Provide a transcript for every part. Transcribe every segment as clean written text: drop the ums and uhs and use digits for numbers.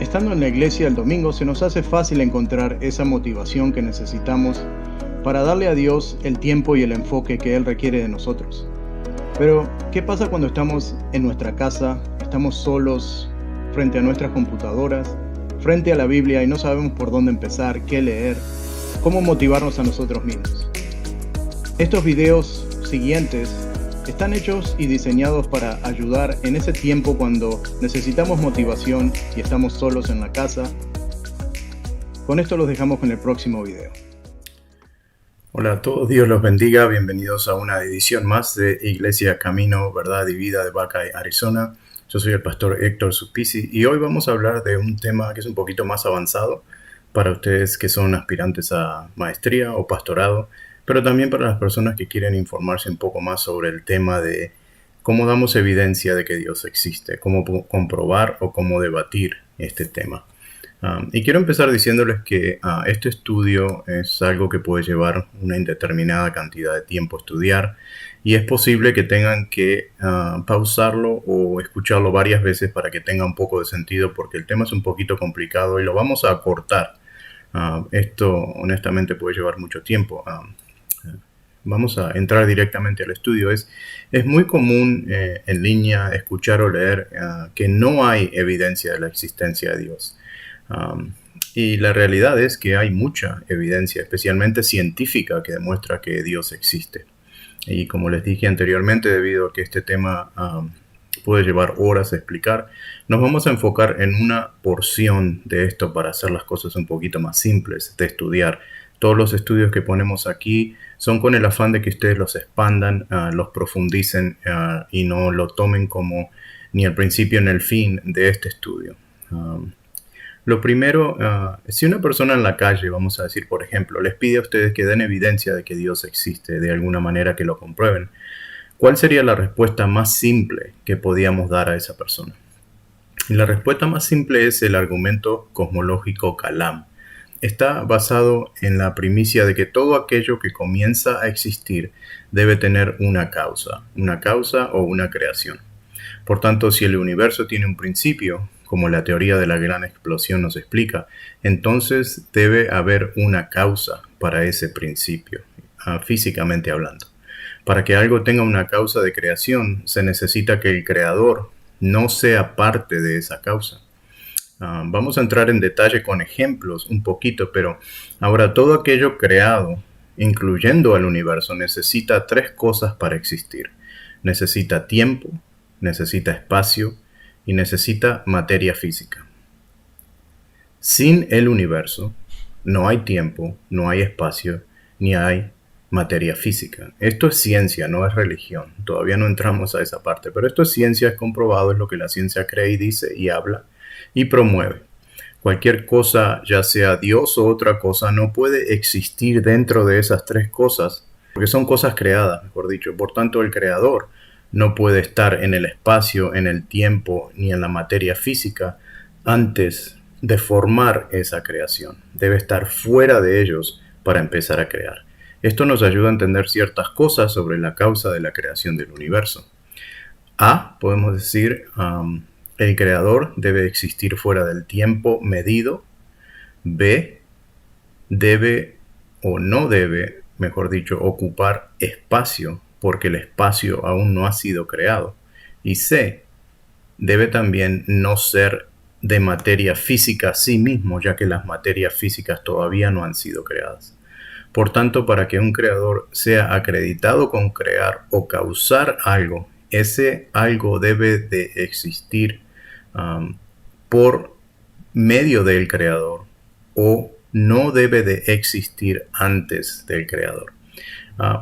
Estando en la iglesia el domingo se nos hace fácil encontrar esa motivación que necesitamos para darle a Dios el tiempo y el enfoque que Él requiere de nosotros. Pero, ¿qué pasa cuando estamos en nuestra casa, estamos solos frente a nuestras computadoras, frente a la Biblia y no sabemos por dónde empezar, qué leer, cómo motivarnos a nosotros mismos? Estos videos siguientes están hechos y diseñados para ayudar en ese tiempo cuando necesitamos motivación y estamos solos en la casa. Con esto los dejamos con el próximo video. Hola a todos, Dios los bendiga, bienvenidos a una edición más de Iglesia Camino, Verdad y Vida de Buckeye, Arizona. Yo soy el pastor Héctor Supisi y hoy vamos a hablar de un tema que es un poquito más avanzado para ustedes que son aspirantes a maestría o pastorado, pero también para las personas que quieren informarse un poco más sobre el tema de cómo damos evidencia de que Dios existe, cómo comprobar o cómo debatir este tema. Y quiero empezar diciéndoles que este estudio es algo que puede llevar una indeterminada cantidad de tiempo a estudiar y es posible que tengan que pausarlo o escucharlo varias veces para que tenga un poco de sentido, porque el tema es un poquito complicado y lo vamos a acortar. Esto honestamente puede llevar mucho tiempo. Vamos a entrar directamente al estudio. Es muy común en línea escuchar o leer que no hay evidencia de la existencia de Dios. Y la realidad es que hay mucha evidencia, especialmente científica, que demuestra que Dios existe. Y como les dije anteriormente, debido a que este tema puede llevar horas a explicar, nos vamos a enfocar en una porción de esto para hacer las cosas un poquito más simples de estudiar. Todos los estudios que ponemos aquí son con el afán de que ustedes los expandan, los profundicen y no lo tomen como ni el principio ni el fin de este estudio. Lo primero, si una persona en la calle, vamos a decir, por ejemplo, les pide a ustedes que den evidencia de que Dios existe, de alguna manera que lo comprueben, ¿cuál sería la respuesta más simple que podíamos dar a esa persona? Y la respuesta más simple es el argumento cosmológico Kalam. Está basado en la primicia de que todo aquello que comienza a existir debe tener una causa o una creación. Por tanto, si el universo tiene un principio, como la teoría de la gran explosión nos explica, entonces debe haber una causa para ese principio, físicamente hablando. Para que algo tenga una causa de creación, se necesita que el creador no sea parte de esa causa. Vamos a entrar en detalle con ejemplos un poquito, pero ahora todo aquello creado, incluyendo al universo, necesita tres cosas para existir. Necesita tiempo, necesita espacio y necesita materia física. Sin el universo no hay tiempo, no hay espacio, ni hay materia física. Esto es ciencia, no es religión. Todavía no entramos a esa parte, pero esto es ciencia, es comprobado, es lo que la ciencia cree y dice y habla y promueve. Cualquier cosa, ya sea Dios o otra cosa, no puede existir dentro de esas tres cosas, porque son cosas creadas, mejor dicho. Por tanto, el creador no puede estar en el espacio, en el tiempo, ni en la materia física antes de formar esa creación. Debe estar fuera de ellos para empezar a crear. Esto nos ayuda a entender ciertas cosas sobre la causa de la creación del universo. Podemos decir, el creador debe existir fuera del tiempo medido. B, debe o no debe, mejor dicho, ocupar espacio, porque el espacio aún no ha sido creado. Y C, debe también no ser de materia física a sí mismo, ya que las materias físicas todavía no han sido creadas. Por tanto, para que un creador sea acreditado con crear o causar algo, ese algo debe de existir por medio del creador o no debe de existir antes del creador.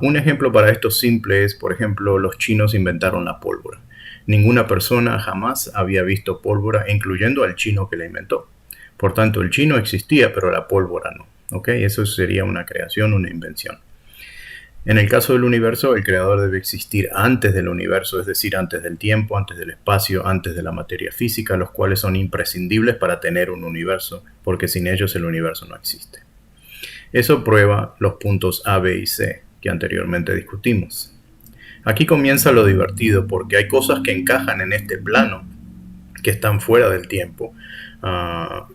Un ejemplo para esto simple es, por ejemplo, los chinos inventaron la pólvora. Ninguna persona jamás había visto pólvora, incluyendo al chino que la inventó. Por tanto, el chino existía, pero la pólvora no. Eso sería una creación, una invención. En el caso del universo, el creador debe existir antes del universo, es decir, antes del tiempo, antes del espacio, antes de la materia física, los cuales son imprescindibles para tener un universo, porque sin ellos el universo no existe. Eso prueba los puntos A, B y C que anteriormente discutimos. Aquí comienza lo divertido, porque hay cosas que encajan en este plano que están fuera del tiempo,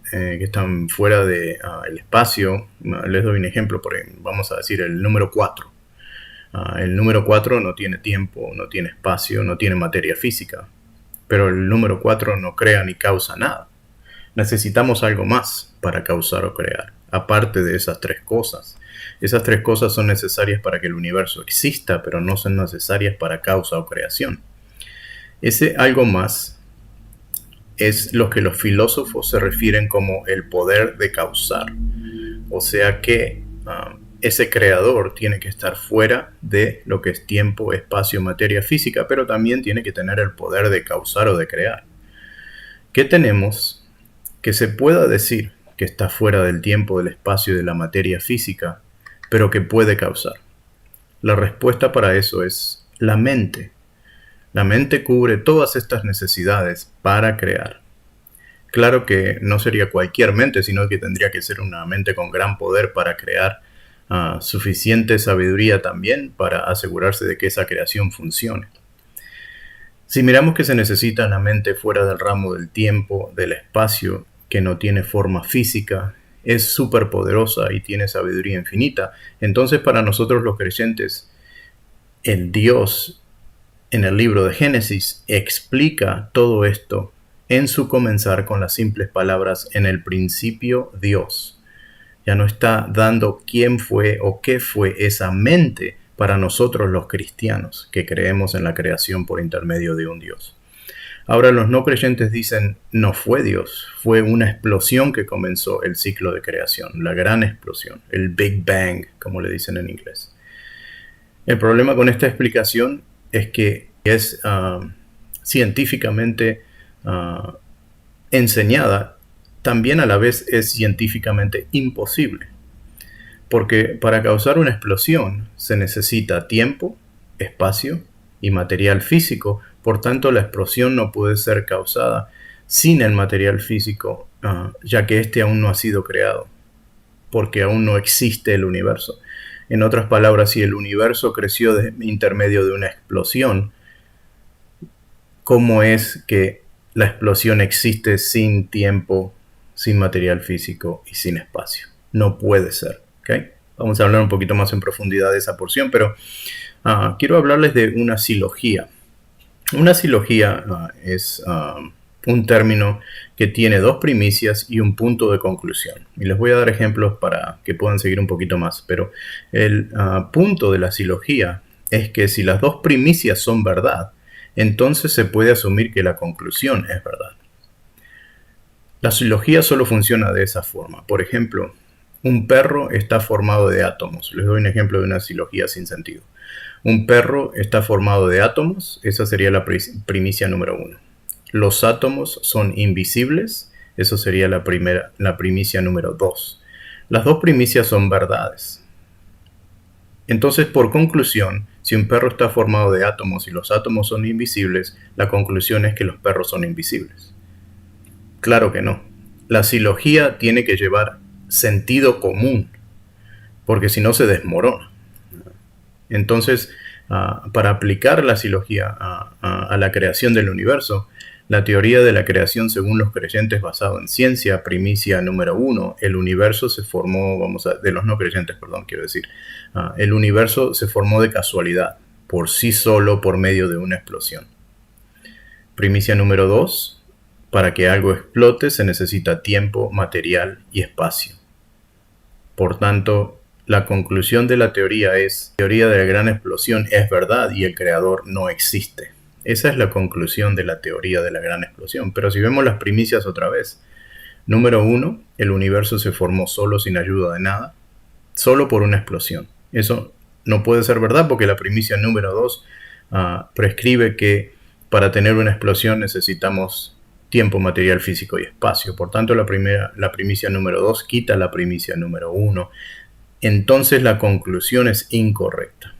que están fuera del espacio. Les doy un ejemplo, vamos a decir el número 4. El número 4 no tiene tiempo, no tiene espacio, no tiene materia física, pero el número 4 no crea ni causa nada. Necesitamos algo más para causar o crear, aparte de esas tres cosas. Esas tres cosas son necesarias para que el universo exista, pero no son necesarias para causa o creación. Ese algo más es lo que los filósofos se refieren como el poder de causar. O sea que ese creador tiene que estar fuera de lo que es tiempo, espacio, materia física, pero también tiene que tener el poder de causar o de crear. ¿Qué tenemos que se pueda decir que está fuera del tiempo, del espacio y de la materia física, pero que puede causar? La respuesta para eso es la mente. La mente cubre todas estas necesidades para crear. Claro que no sería cualquier mente, sino que tendría que ser una mente con gran poder para crear suficiente sabiduría también para asegurarse de que esa creación funcione. Si miramos que se necesita una mente fuera del ramo del tiempo, del espacio, que no tiene forma física, es súper poderosa y tiene sabiduría infinita, entonces para nosotros los creyentes, el Dios en el libro de Génesis explica todo esto en su comenzar con las simples palabras: en el principio Dios. Ya no está dando quién fue o qué fue esa mente para nosotros los cristianos que creemos en la creación por intermedio de un Dios. Ahora los no creyentes dicen: no fue Dios, fue una explosión que comenzó el ciclo de creación, la gran explosión, el Big Bang, como le dicen en inglés. El problema con esta explicación es que es científicamente enseñada, también a la vez es científicamente imposible. Porque para causar una explosión se necesita tiempo, espacio y material físico. Por tanto, la explosión no puede ser causada sin el material físico, ya que este aún no ha sido creado, porque aún no existe el universo. En otras palabras, si el universo creció de intermedio de una explosión, ¿cómo es que la explosión existe sin tiempo, sin material físico y sin espacio? No puede ser, ¿okay? Vamos a hablar un poquito más en profundidad de esa porción, pero quiero hablarles de una silogía. Una silogía es un término que tiene dos primicias y un punto de conclusión. Y les voy a dar ejemplos para que puedan seguir un poquito más. Pero el punto de la silogía es que si las dos primicias son verdad, entonces se puede asumir que la conclusión es verdad. La silogía solo funciona de esa forma. Por ejemplo, un perro está formado de átomos. Les doy un ejemplo de una silogía sin sentido. Un perro está formado de átomos. Esa sería la primicia número 1. Los átomos son invisibles. Eso sería la primicia número 2. Las dos primicias son verdades. Entonces, por conclusión, si un perro está formado de átomos y los átomos son invisibles, la conclusión es que los perros son invisibles. Claro que no. La silogía tiene que llevar sentido común, porque si no se desmorona. Entonces, para aplicar la silogía a la creación del universo, la teoría de la creación según los creyentes basado en ciencia, primicia número 1, el universo se formó, de los no creyentes, el universo se formó de casualidad, por sí solo, por medio de una explosión. Primicia número 2, para que algo explote se necesita tiempo, material y espacio. Por tanto, la conclusión de la teoría es: la teoría de la gran explosión es verdad y el creador no existe. Esa es la conclusión de la teoría de la gran explosión. Pero si vemos las primicias otra vez, número 1, el universo se formó solo, sin ayuda de nada, solo por una explosión. Eso no puede ser verdad porque la primicia número 2 prescribe que para tener una explosión necesitamos tiempo, material físico y espacio. Por tanto, la primicia número 2 quita la primicia número 1. Entonces la conclusión es incorrecta.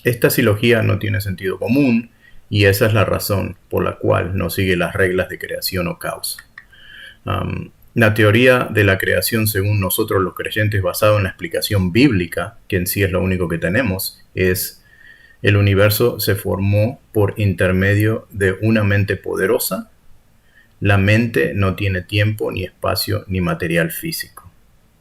Esta silogía no tiene sentido común y esa es la razón por la cual no sigue las reglas de creación o causa. La teoría de la creación según nosotros los creyentes, basado en la explicación bíblica, que en sí es lo único que tenemos, es: el universo se formó por intermedio de una mente poderosa, La mente no tiene tiempo, ni espacio, ni material físico.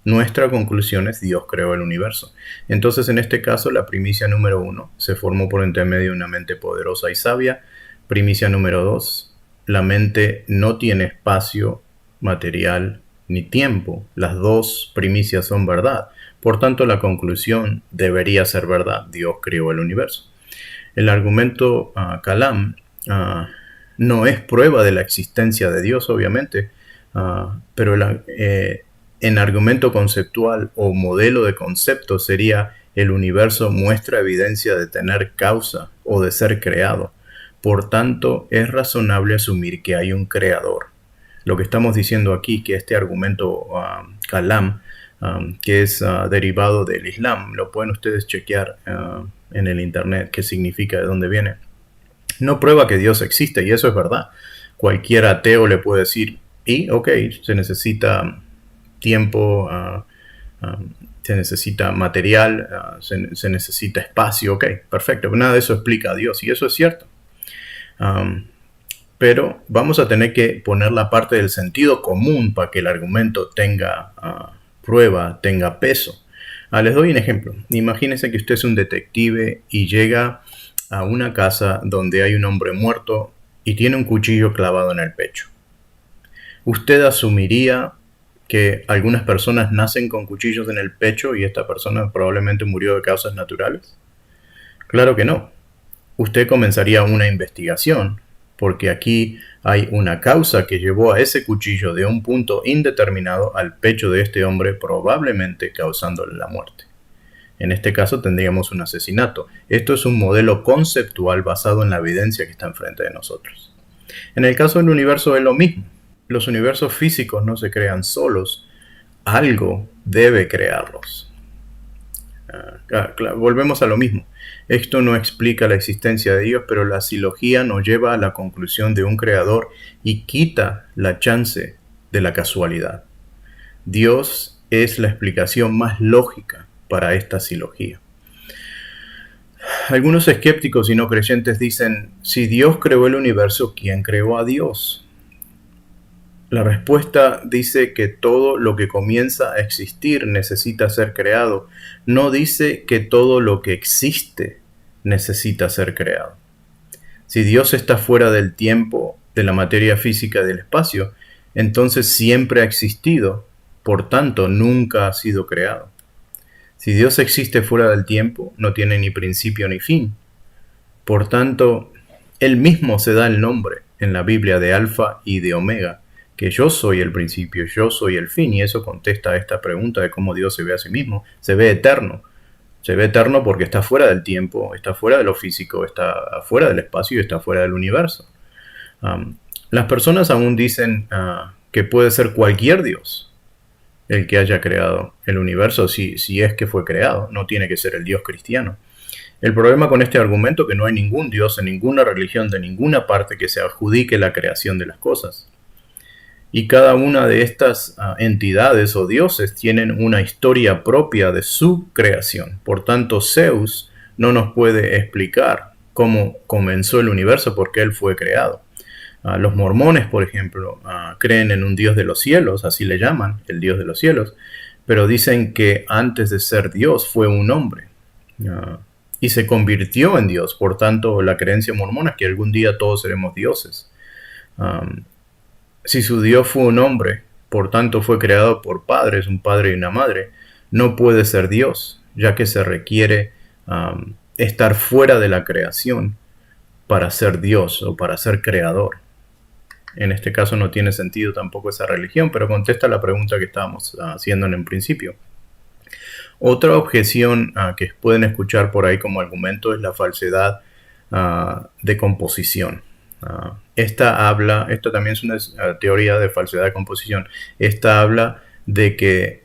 Nuestra conclusión es Dios creó el universo. Entonces, en este caso, la primicia número 1 se formó por intermedio de una mente poderosa y sabia. Primicia número 2, la mente no tiene espacio, material, ni tiempo. Las dos primicias son verdad. Por tanto, la conclusión debería ser verdad. Dios creó el universo. El argumento Kalam no es prueba de la existencia de Dios, obviamente, pero en argumento conceptual o modelo de concepto sería: el universo muestra evidencia de tener causa o de ser creado. Por tanto, es razonable asumir que hay un creador. Lo que estamos diciendo aquí, que este argumento Kalam, que es derivado del Islam, lo pueden ustedes chequear en el internet, qué significa, de dónde viene. No prueba que Dios existe, y eso es verdad. Cualquier ateo le puede decir, se necesita tiempo, se necesita material, se necesita espacio, perfecto. Pero nada de eso explica a Dios, y eso es cierto. Pero vamos a tener que poner la parte del sentido común para que el argumento tenga prueba, tenga peso. Les doy un ejemplo. Imagínense que usted es un detective y llega a una casa donde hay un hombre muerto y tiene un cuchillo clavado en el pecho. ¿Usted asumiría que algunas personas nacen con cuchillos en el pecho y esta persona probablemente murió de causas naturales? Claro que no. Usted comenzaría una investigación, porque aquí hay una causa que llevó a ese cuchillo de un punto indeterminado al pecho de este hombre, probablemente causándole la muerte. En este caso tendríamos un asesinato. Esto es un modelo conceptual basado en la evidencia que está enfrente de nosotros. En el caso del universo es lo mismo. Los universos físicos no se crean solos. Algo debe crearlos. Volvemos a lo mismo. Esto no explica la existencia de Dios, pero la silogía nos lleva a la conclusión de un creador y quita la chance de la casualidad. Dios es la explicación más lógica para esta silogía. Algunos escépticos y no creyentes dicen, si Dios creó el universo, ¿quién creó a Dios? La respuesta dice que todo lo que comienza a existir necesita ser creado. No dice que todo lo que existe necesita ser creado. Si Dios está fuera del tiempo, de la materia física y del espacio, entonces siempre ha existido, por tanto nunca ha sido creado. Si Dios existe fuera del tiempo, no tiene ni principio ni fin. Por tanto, Él mismo se da el nombre en la Biblia de Alfa y de Omega, que yo soy el principio, yo soy el fin, y eso contesta a esta pregunta de cómo Dios se ve a sí mismo. Se ve eterno. Se ve eterno porque está fuera del tiempo, está fuera de lo físico, está fuera del espacio y está fuera del universo. Las personas aún dicen que puede ser cualquier Dios el que haya creado el universo, si es que fue creado. No tiene que ser el Dios cristiano. El problema con este argumento es que no hay ningún Dios en ninguna religión de ninguna parte que se adjudique la creación de las cosas. Y cada una de estas entidades o dioses tienen una historia propia de su creación. Por tanto, Zeus no nos puede explicar cómo comenzó el universo porque él fue creado. Los mormones, por ejemplo, creen en un Dios de los cielos, así le llaman, el Dios de los cielos, pero dicen que antes de ser Dios fue un hombre y se convirtió en Dios. Por tanto, la creencia mormona es que algún día todos seremos dioses. Si su Dios fue un hombre, por tanto fue creado por padres, un padre y una madre, no puede ser Dios, ya que se requiere estar fuera de la creación para ser Dios o para ser creador. En este caso no tiene sentido tampoco esa religión, pero contesta la pregunta que estábamos haciendo en el principio. Otra objeción que pueden escuchar por ahí como argumento es la falsedad de composición. Esta también es una teoría de falsedad de composición. Esta habla de que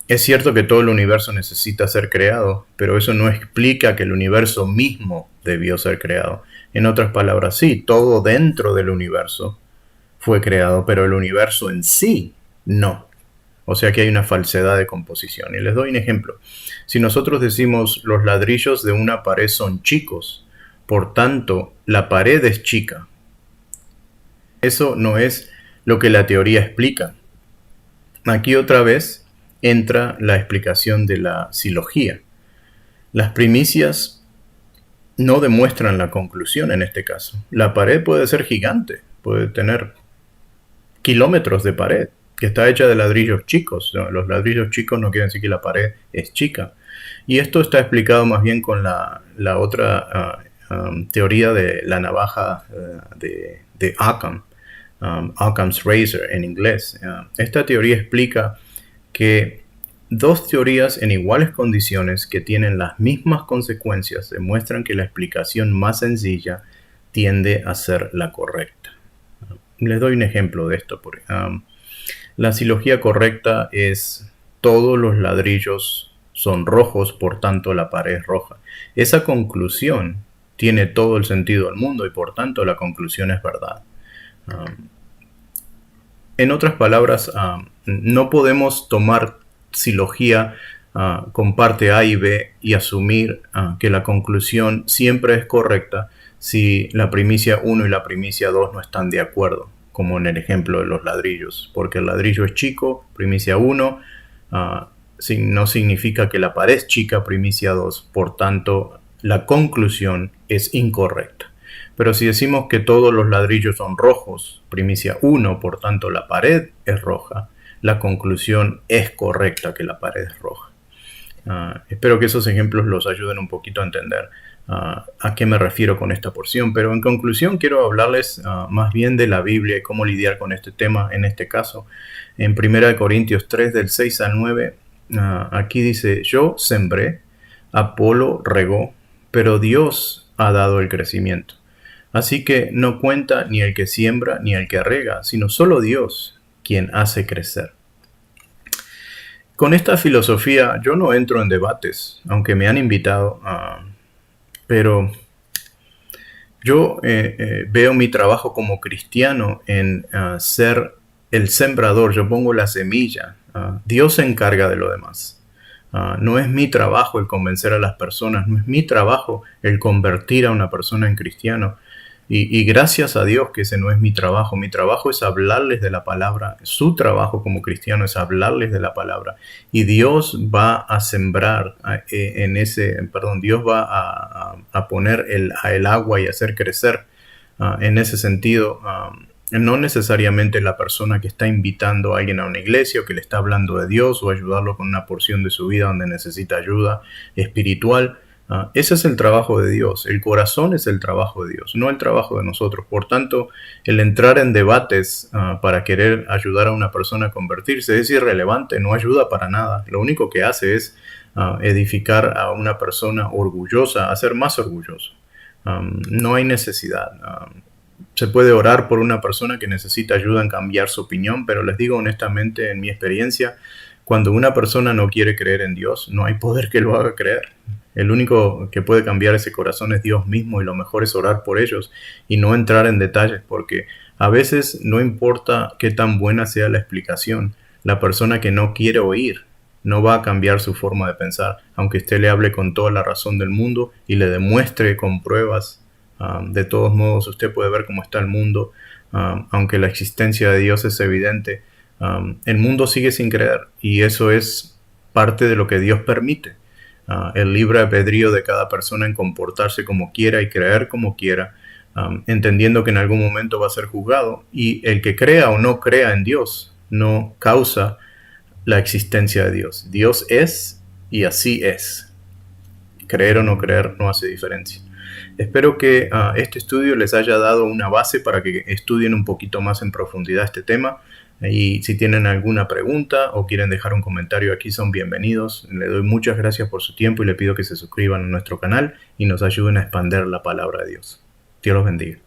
es cierto que todo el universo necesita ser creado, pero eso no explica que el universo mismo debió ser creado. En otras palabras, sí, todo dentro del universo fue creado, pero el universo en sí no. O sea que hay una falsedad de composición. Y les doy un ejemplo. Si nosotros decimos los ladrillos de una pared son chicos, por tanto la pared es chica. Eso no es lo que la teoría explica. Aquí otra vez entra la explicación de la silogía. Las primicias no demuestran la conclusión en este caso. La pared puede ser gigante, puede tener kilómetros de pared, que está hecha de ladrillos chicos. Los ladrillos chicos no quieren decir que la pared es chica. Y esto está explicado más bien con la otra teoría de la navaja de Occam, Occam's Razor en inglés. Esta teoría explica que dos teorías en iguales condiciones que tienen las mismas consecuencias demuestran que la explicación más sencilla tiende a ser la correcta. Les doy un ejemplo de esto. La silogía correcta es: todos los ladrillos son rojos, por tanto la pared es roja. Esa conclusión tiene todo el sentido del mundo y por tanto la conclusión es verdad. En otras palabras, no podemos tomar silogía con parte A y B y asumir que la conclusión siempre es correcta si la primicia 1 y la primicia 2 no están de acuerdo, como en el ejemplo de los ladrillos, porque el ladrillo es chico, primicia 1, no significa que la pared es chica, primicia 2, por tanto la conclusión es incorrecta. Pero si decimos que todos los ladrillos son rojos, primicia 1, por tanto la pared es roja, la conclusión es correcta, que la pared es roja. Espero que esos ejemplos los ayuden un poquito a entender a qué me refiero con esta porción. Pero en conclusión quiero hablarles más bien de la Biblia y cómo lidiar con este tema en este caso. En 1 Corintios 3, del 6 al 9, aquí dice: yo sembré, Apolo regó, pero Dios ha dado el crecimiento. Así que no cuenta ni el que siembra ni el que riega, sino solo Dios, quien hace crecer. Con esta filosofía yo no entro en debates, aunque me han invitado, pero yo veo mi trabajo como cristiano en ser el sembrador. Yo pongo la semilla, Dios se encarga de lo demás. No es mi trabajo el convencer a las personas, no es mi trabajo el convertir a una persona en cristiano. Y gracias a Dios que ese no es mi trabajo. Mi trabajo es hablarles de la palabra. Su trabajo como cristiano es hablarles de la palabra. Y Dios va a sembrar Dios va a poner el agua y hacer crecer en ese sentido. No necesariamente la persona que está invitando a alguien a una iglesia o que le está hablando de Dios o ayudarlo con una porción de su vida donde necesita ayuda espiritual. Ese es el trabajo de Dios. El corazón es el trabajo de Dios, no el trabajo de nosotros. Por tanto, el entrar en debates para querer ayudar a una persona a convertirse es irrelevante, no ayuda para nada. Lo único que hace es edificar a una persona orgullosa, a ser más orgulloso. No hay necesidad. Se puede orar por una persona que necesita ayuda en cambiar su opinión, pero les digo honestamente, en mi experiencia, cuando una persona no quiere creer en Dios, no hay poder que lo haga creer. El único que puede cambiar ese corazón es Dios mismo, y lo mejor es orar por ellos y no entrar en detalles, porque a veces no importa qué tan buena sea la explicación, la persona que no quiere oír no va a cambiar su forma de pensar, aunque usted le hable con toda la razón del mundo y le demuestre con pruebas. De todos modos, usted puede ver cómo está el mundo, aunque la existencia de Dios es evidente. El mundo sigue sin creer, y eso es parte de lo que Dios permite. El libre albedrío de cada persona en comportarse como quiera y creer como quiera, entendiendo que en algún momento va a ser juzgado, y el que crea o no crea en Dios no causa la existencia de Dios. Dios es y así es. Creer o no creer no hace diferencia. Espero que este estudio les haya dado una base para que estudien un poquito más en profundidad este tema. Y si tienen alguna pregunta o quieren dejar un comentario aquí, son bienvenidos. Le doy muchas gracias por su tiempo y le pido que se suscriban a nuestro canal y nos ayuden a expandir la palabra de Dios. Dios los bendiga.